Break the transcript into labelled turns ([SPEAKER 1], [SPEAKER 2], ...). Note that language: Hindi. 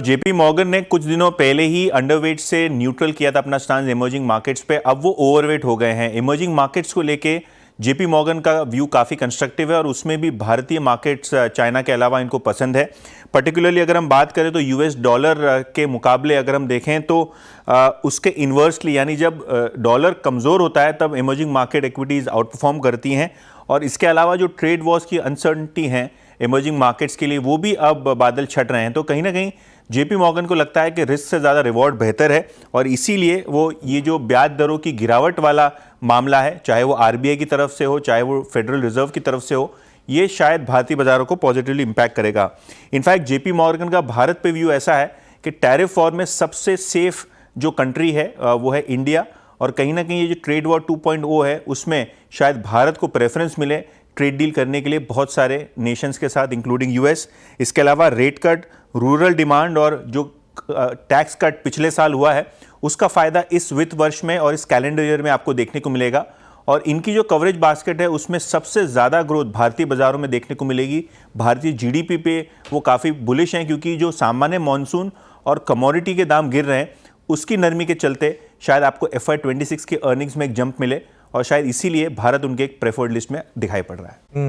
[SPEAKER 1] जेपी मॉर्गन ने कुछ दिनों पहले ही अंडरवेट से न्यूट्रल किया था अपना स्टांस इमर्जिंग मार्केट्स पे। अब वो ओवरवेट हो गए हैं। इमर्जिंग मार्केट्स को लेके जेपी मॉर्गन का व्यू काफ़ी कंस्ट्रक्टिव है और उसमें भी भारतीय मार्केट्स चाइना के अलावा इनको पसंद है। पर्टिकुलरली अगर हम बात करें तो यूएस डॉलर के मुकाबले अगर हम देखें तो उसके इन्वर्सली, यानी जब डॉलर कमज़ोर होता है तब emerging market equities out perform करती हैं। और इसके अलावा जो ट्रेड वॉर्स की अनसर्टनिटी है इमर्जिंग मार्केट्स के लिए, वो भी अब बादल छट रहे हैं। तो कहीं ना कहीं जेपी मॉर्गन को लगता है कि रिस्क से ज़्यादा रिवॉर्ड बेहतर है और इसीलिए वो ये जो ब्याज दरों की गिरावट वाला मामला है, चाहे वो आरबीआई की तरफ से हो चाहे वो फेडरल रिजर्व की तरफ से हो, ये शायद भारतीय बाजारों को पॉजिटिवली इंपैक्ट करेगा। इनफैक्ट जेपी मॉर्गन का भारत पे व्यू ऐसा है कि टैरिफ वॉर में सबसे सेफ जो कंट्री है वो है इंडिया। और कहीं ना कहीं ये जो ट्रेड वॉर 2.0 है उसमें शायद भारत को प्रेफरेंस मिले ट्रेड डील करने के लिए बहुत सारे नेशंस के साथ, इंक्लूडिंग यूएस। इसके अलावा रेट कट, रूरल डिमांड और जो टैक्स कट पिछले साल हुआ है उसका फ़ायदा इस वित्त वर्ष में और इस कैलेंडर ईयर में आपको देखने को मिलेगा। और इनकी जो कवरेज बास्केट है उसमें सबसे ज़्यादा ग्रोथ भारतीय बाज़ारों में देखने को मिलेगी। भारतीय जीडीपी पे वो काफ़ी बुलिश हैं क्योंकि जो सामान्य मॉनसून और कमोडिटी के दाम गिर रहे हैं उसकी नरमी के चलते शायद आपको FY26 के अर्निंग्स में एक जंप मिले और शायद इसीलिए भारत उनके एक प्रेफर्ड लिस्ट में दिखाई पड़ रहा है।